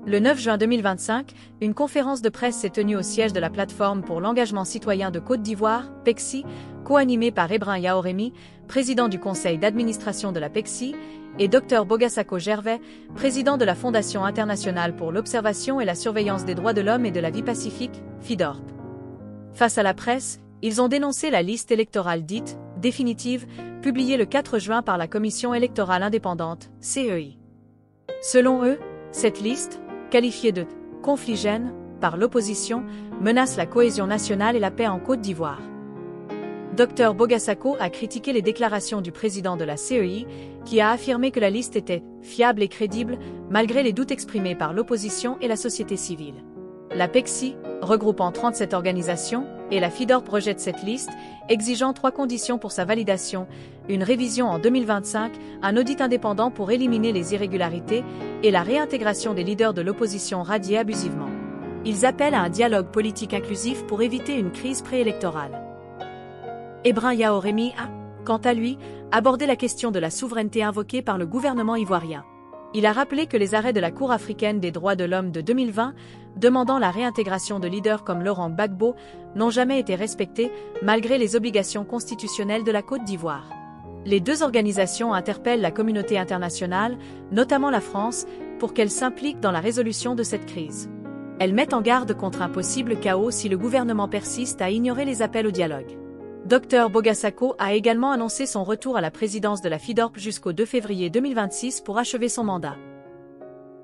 Le 9 juin 2025, une conférence de presse s'est tenue au siège de la plateforme pour l'engagement citoyen de Côte d'Ivoire, PECCI, co-animée par Ebrin Yaoremi, président du conseil d'administration de la PECCI, et Dr Bogasako Gervais, président de la Fondation internationale pour l'observation et la surveillance des droits de l'homme et de la vie pacifique, FIDORP. Face à la presse, ils ont dénoncé la liste électorale dite « définitive » publiée le 4 juin par la Commission électorale indépendante, CEI. Selon eux, cette liste, qualifiée de « confligène » par l'opposition, menace la cohésion nationale et la paix en Côte d'Ivoire. Dr Bogasako a critiqué les déclarations du président de la CEI, qui a affirmé que la liste était « fiable et crédible » malgré les doutes exprimés par l'opposition et la société civile. La PECCI, regroupant 37 organisations, et la FIDORP rejette cette liste, exigeant 3 conditions pour sa validation, une révision en 2025, un audit indépendant pour éliminer les irrégularités et la réintégration des leaders de l'opposition radiés abusivement. Ils appellent à un dialogue politique inclusif pour éviter une crise préélectorale. Ebrin Yaoremi a, quant à lui, abordé la question de la souveraineté invoquée par le gouvernement ivoirien. Il a rappelé que les arrêts de la Cour africaine des droits de l'homme de 2020, demandant la réintégration de leaders comme Laurent Gbagbo, n'ont jamais été respectés, malgré les obligations constitutionnelles de la Côte d'Ivoire. Les deux organisations interpellent la communauté internationale, notamment la France, pour qu'elle s'implique dans la résolution de cette crise. Elles mettent en garde contre un possible chaos si le gouvernement persiste à ignorer les appels au dialogue. Dr Bogasako a également annoncé son retour à la présidence de la FIDORP jusqu'au 2 février 2026 pour achever son mandat.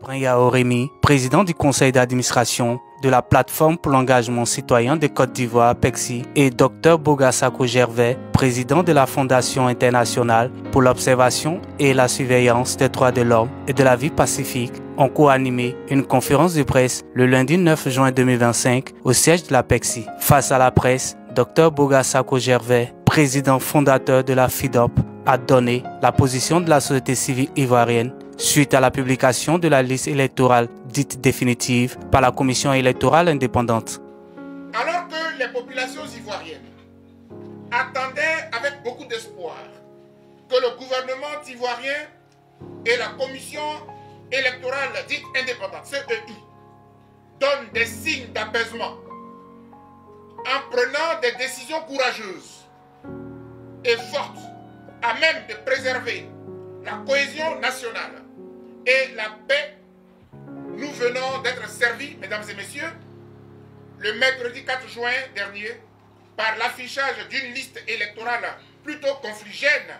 Ebrin Yaoremi, président du conseil d'administration de la plateforme pour l'engagement citoyen de Côte d'Ivoire, PECCI, et Dr Bogasako Gervais, président de la Fondation internationale pour l'observation et la surveillance des droits de l'homme et de la vie pacifique, ont co-animé une conférence de presse le lundi 9 juin 2025 au siège de la PECCI. Face à la presse, Dr Bogasako Gervais, président fondateur de la FIDORP, a donné la position de la société civile ivoirienne suite à la publication de la liste électorale dite définitive par la Commission électorale indépendante. Alors que les populations ivoiriennes attendaient avec beaucoup d'espoir que le gouvernement ivoirien et la Commission électorale dite indépendante, CEI, donnent des signes d'apaisement en prenant des décisions courageuses et fortes à même de préserver la cohésion nationale et la paix, nous venons d'être servis, mesdames et messieurs, le mercredi 4 juin dernier, par l'affichage d'une liste électorale plutôt confligène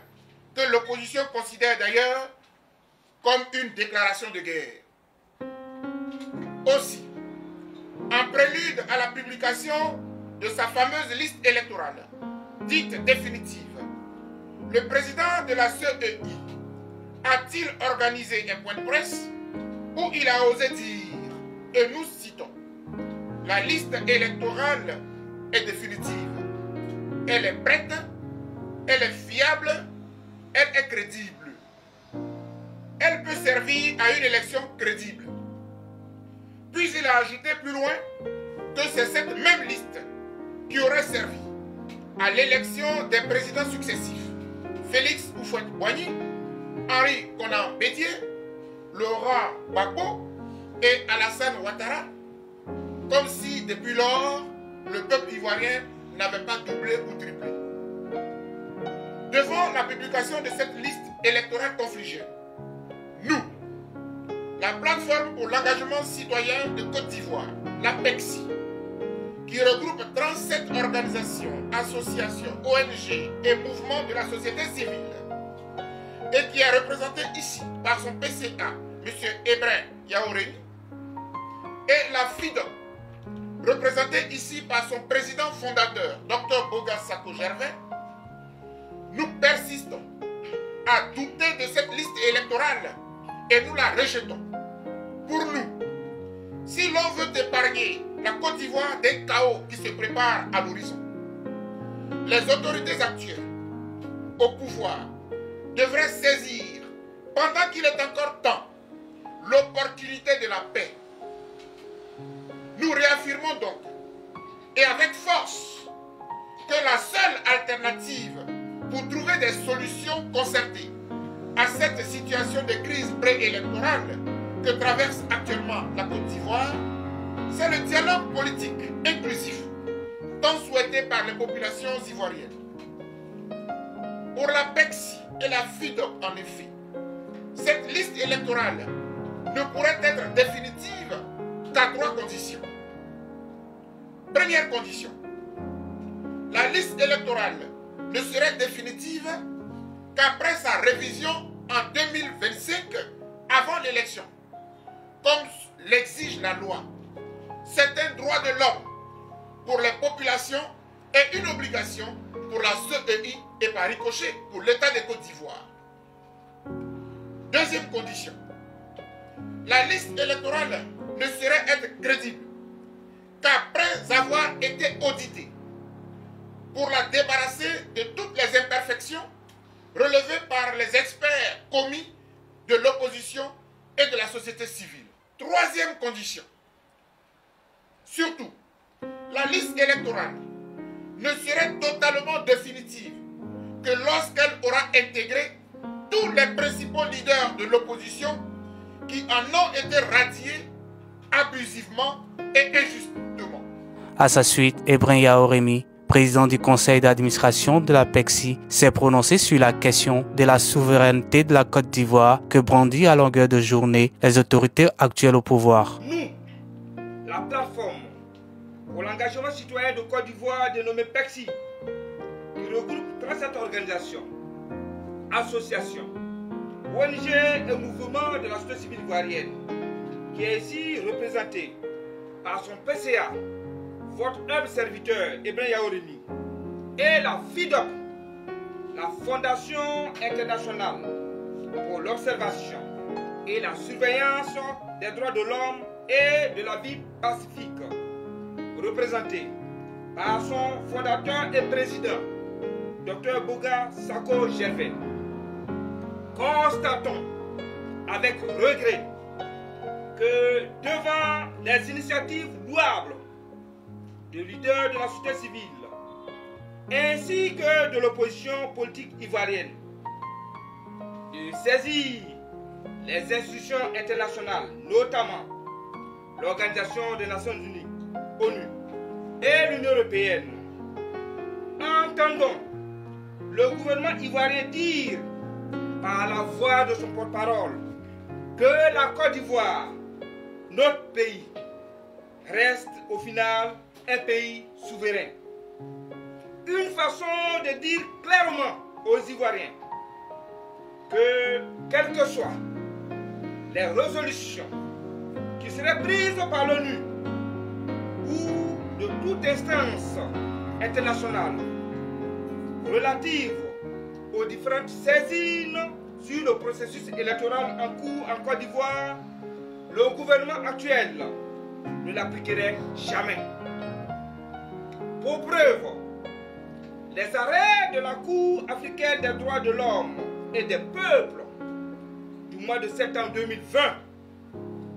que l'opposition considère d'ailleurs comme une déclaration de guerre. Aussi, en prélude à la publication de sa fameuse liste électorale, dite définitive, le président de la CEI a-t-il organisé un point de presse où il a osé dire, et nous citons, « La liste électorale est définitive. Elle est prête, elle est fiable, elle est crédible. Elle peut servir à une élection crédible. » Puis il a ajouté plus loin que c'est cette même liste qui aurait servi à l'élection des présidents successifs, Félix Houphouët-Boigny, Henri Konan Bédié, Laurent Gbagbo et Alassane Ouattara, comme si depuis lors, le peuple ivoirien n'avait pas doublé ou triplé. Devant la publication de cette liste électorale confligée, nous, la plateforme pour l'engagement citoyen de Côte d'Ivoire, la PECCI, qui regroupe 37 organisations, associations, ONG et mouvements de la société civile, et qui est représenté ici par son PCA, M. Ebrin Yaoremi, et la FIDORP, représentée ici par son président fondateur, Dr Bogasako Gervais, nous persistons à douter de cette liste électorale et nous la rejetons. Pour nous, si l'on veut épargner la Côte d'Ivoire des chaos qui se préparent à l'horizon, les autorités actuelles au pouvoir devraient saisir, pendant qu'il est encore temps, l'opportunité de la paix. Nous réaffirmons donc, et avec force, que la seule alternative pour trouver des solutions concertées à cette situation de crise préélectorale que traverse actuellement la Côte d'Ivoire, c'est le dialogue politique inclusif tant souhaité par les populations ivoiriennes. Pour la PECSI et la FIDOC, en effet, cette liste électorale ne pourrait être définitive qu'à 3 conditions. Première condition, la liste électorale ne serait définitive qu'après sa révision en 2025 avant l'élection, comme l'exige la loi. C'est un droit de l'homme pour les populations et une obligation pour la CEI et par ricochet pour l'État de Côte d'Ivoire. Deuxième condition, la liste électorale ne saurait être crédible qu'après avoir été auditée pour la débarrasser de toutes les imperfections relevées par les experts commis de l'opposition et de la société civile. Troisième condition, surtout, la liste électorale ne serait totalement définitive que lorsqu'elle aura intégré tous les principaux leaders de l'opposition qui en ont été radiés abusivement et injustement. À sa suite, Ebrahim Yaorémi, président du conseil d'administration de la PECSI, s'est prononcé sur la question de la souveraineté de la Côte d'Ivoire que brandit à longueur de journée les autorités actuelles au pouvoir. Nous, la plateforme pour l'engagement citoyen de Côte d'Ivoire dénommée PECSI, qui regroupe 37 organisations, associations, ONG et mouvements de la société civile ivoirienne, qui est ici représenté par son PCA, votre humble serviteur Ebrahim Yaorémi, et la FIDOC, la Fondation internationale pour l'observation et la surveillance des droits de l'homme et de la vie pacifique, représentée par son fondateur et président, Dr Boga Sako Gervais. Constatons avec regret que devant les initiatives louables de leaders de la société civile ainsi que de l'opposition politique ivoirienne de saisir les institutions internationales, notamment l'Organisation des Nations Unies, ONU, et l'Union européenne, entendons le gouvernement ivoirien dire par la voix de son porte-parole que la Côte d'Ivoire, notre pays, reste au final un pays souverain. Une façon de dire clairement aux Ivoiriens que, quelles que soient les résolutions qui seraient prises par l'ONU ou de toute instance internationale relative aux différentes saisines sur le processus électoral en cours en Côte d'Ivoire, le gouvernement actuel ne l'appliquerait jamais. Pour preuve, les arrêts de la Cour africaine des droits de l'homme et des peuples du mois de septembre 2020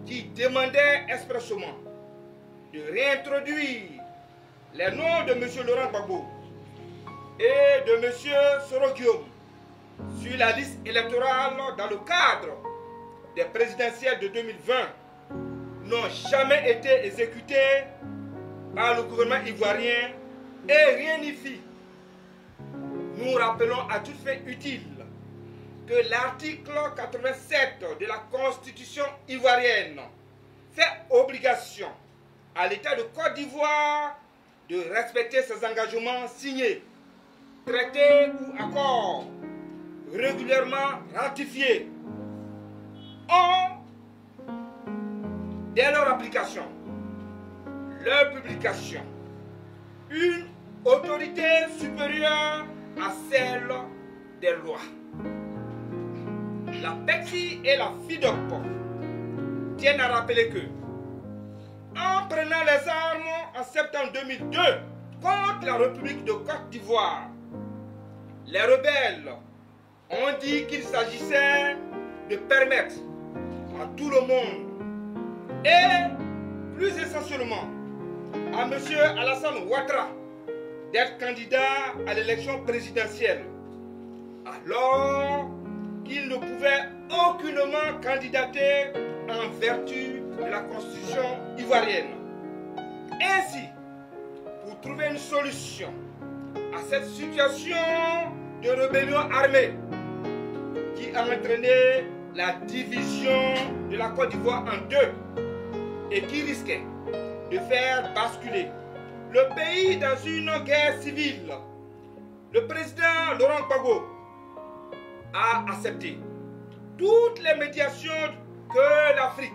qui demandaient expressément de réintroduire les noms de M. Laurent Gbagbo et de M. Soro Guillaume sur la liste électorale dans le cadre des présidentielles de 2020 n'ont jamais été exécutés par le gouvernement ivoirien et rien n'y fit. Nous rappelons à toute fin utile que l'article 87 de la Constitution ivoirienne fait obligation à l'État de Côte d'Ivoire de respecter ses engagements signés, traités ou accords régulièrement ratifiés. Dès leur application, leur publication, une autorité supérieure à celle des lois. La PECSI et la FIDOC tiennent à rappeler que, en prenant les armes en septembre 2002 contre la République de Côte d'Ivoire, les rebelles ont dit qu'il s'agissait de permettre à tout le monde et plus essentiellement à M. Alassane Ouattara d'être candidat à l'élection présidentielle, alors qu'il ne pouvait aucunement candidater en vertu de la constitution ivoirienne. Ainsi, pour trouver une solution à cette situation de rébellion armée qui a entraîné la division de la Côte d'Ivoire en deux et qui risquait de faire basculer le pays dans une guerre civile, le président Laurent Gbagbo a accepté toutes les médiations que l'Afrique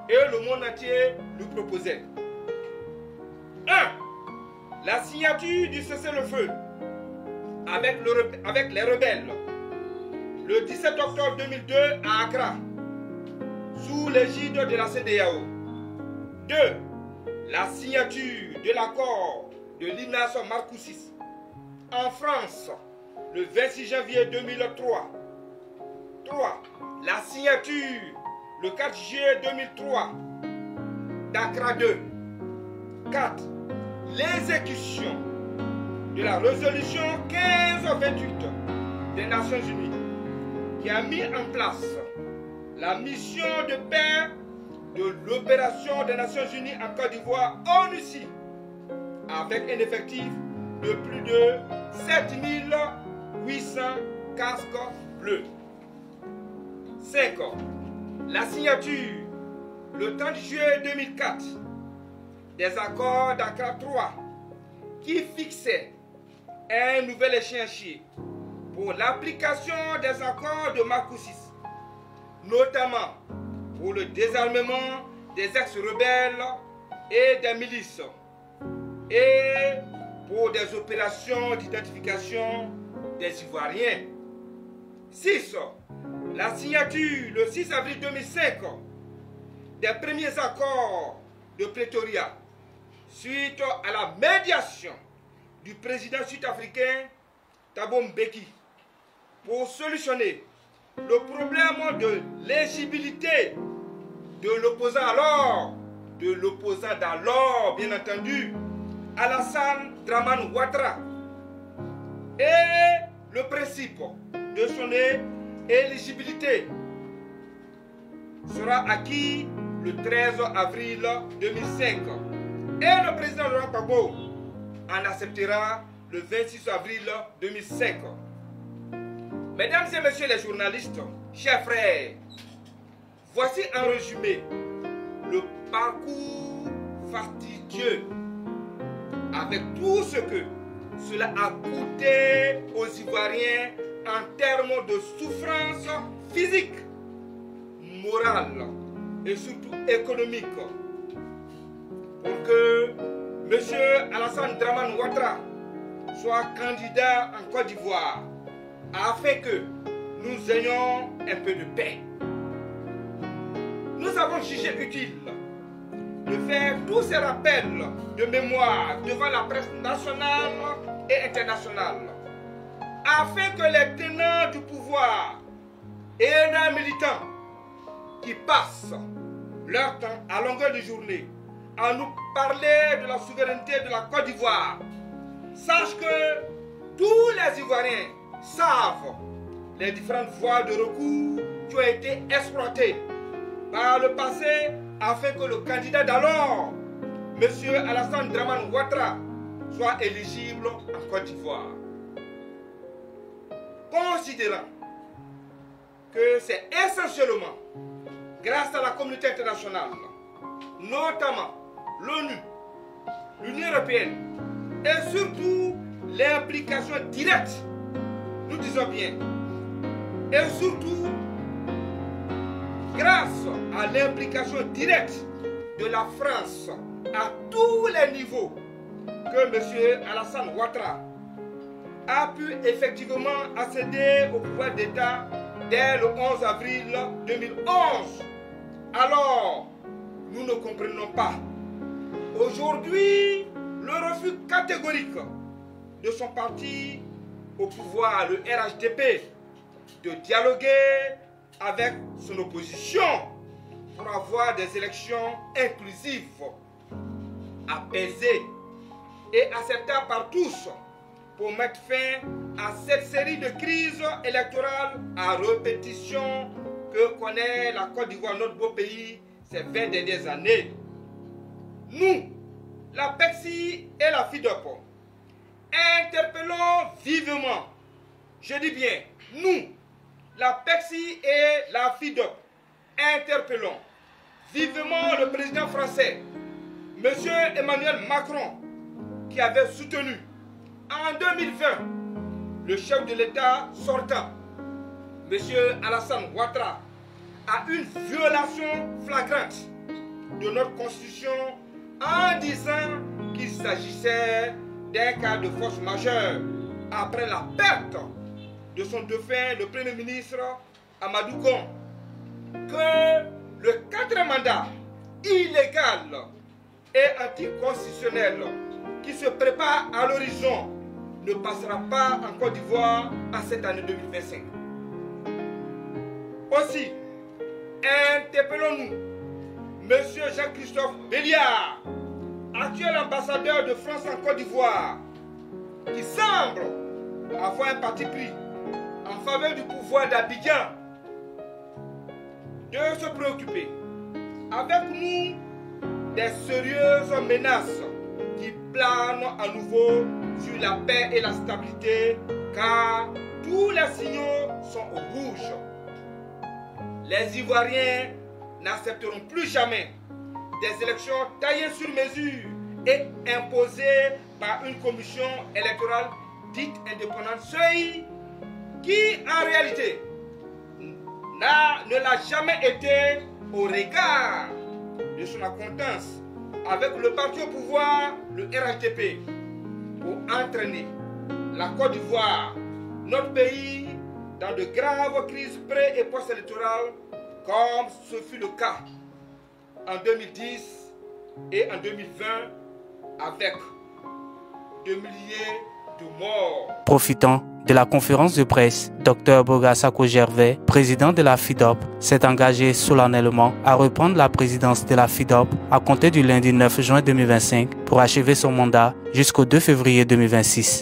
et le monde entier lui proposaient. 1. La signature du cessez-le-feu avec les rebelles le 17 octobre 2002 à Accra, sous l'égide de la CEDEAO. 2. La signature de l'accord de l'INAS Marcoussis en France le 26 janvier 2003. 3. La signature le 4 juillet 2003 d'Accra 2. 4. L'exécution de la résolution 1528 des Nations Unies qui a mis en place la mission de paix de l'opération des Nations Unies en Côte d'Ivoire ONUCI avec un effectif de plus de 7800 casques bleus. 5. La signature le 30 juillet 2004 des accords d'Accra 3 qui fixait un nouvel échéancier pour l'application des accords de Marcoussis, notamment pour le désarmement des ex-rebelles et des milices et pour des opérations d'identification des Ivoiriens. 6. La signature le 6 avril 2005 des premiers accords de Pretoria suite à la médiation du président sud-africain Thabo Mbeki pour solutionner le problème de l'éligibilité de l'opposant d'alors, bien entendu, Alassane Dramane Ouattara, et le principe de son éligibilité sera acquis le 13 avril 2005 et le président Laurent Gbagbo en acceptera le 26 avril 2005. Mesdames et messieurs les journalistes, chers frères, voici en résumé le parcours fastidieux avec tout ce que cela a coûté aux Ivoiriens en termes de souffrance physique, morale et surtout économique pour que M. Alassane Dramane Ouattara soit candidat en Côte d'Ivoire afin que nous ayons un peu de paix. Nous avons jugé utile de faire tous ces rappels de mémoire devant la presse nationale et internationale afin que les tenants du pouvoir et les militants qui passent leur temps à longueur de journée à nous parler de la souveraineté de la Côte d'Ivoire sachent que tous les Ivoiriens savent les différentes voies de recours qui ont été exploitées par le passé afin que le candidat d'alors, M. Alassane Dramane Ouattara, soit éligible en Côte d'Ivoire. Considérant que c'est essentiellement grâce à la communauté internationale, notamment l'ONU, l'Union européenne et surtout l'implication directe, nous disons bien, et surtout grâce à l'implication directe de la France à tous les niveaux que M. Alassane Ouattara a pu effectivement accéder au pouvoir d'État dès le 11 avril 2011. Alors, nous ne comprenons pas aujourd'hui le refus catégorique de son parti au pouvoir, le RHDP, de dialoguer avec son opposition pour avoir des élections inclusives, apaisées et acceptables par tous pour mettre fin à cette série de crises électorales à répétition que connaît la Côte d'Ivoire, notre beau pays, ces 20 dernières années. Nous, la PECSI et la FIDOP, interpellons vivement, je dis bien, nous, la PECSI et la FIDOP, interpellons vivement le président français, M. Emmanuel Macron, qui avait soutenu en 2020 le chef de l'État sortant, M. Alassane Ouattara, à une violation flagrante de notre Constitution en disant qu'il s'agissait d'un cas de force majeure après la perte de son dauphin, le Premier ministre Amadou Gon, que le 4e mandat illégal et anticonstitutionnel qui se prépare à l'horizon ne passera pas en Côte d'Ivoire en cette année 2025. Aussi, interpellons-nous M. Jean-Christophe Béliard, actuel ambassadeur de France en Côte d'Ivoire, qui semble avoir un parti pris en faveur du pouvoir d'Abidjan, de se préoccuper avec nous des sérieuses menaces qui planent à nouveau sur la paix et la stabilité, car tous les signaux sont au rouge. Les Ivoiriens n'accepteront plus jamais des élections taillées sur mesure et imposées par une commission électorale dite indépendante, qui en réalité ne l'a jamais été au regard de son acquaintance avec le parti au pouvoir, le RHDP, pour entraîner la Côte d'Ivoire, notre pays, dans de graves crises pré- et post-électorales, comme ce fut le cas en 2010 et en 2020, avec des milliers de morts. Profitant de la conférence de presse, Dr Boga Sako Gervais, président de la FIDOP, s'est engagé solennellement à reprendre la présidence de la FIDOP à compter du lundi 9 juin 2025 pour achever son mandat jusqu'au 2 février 2026.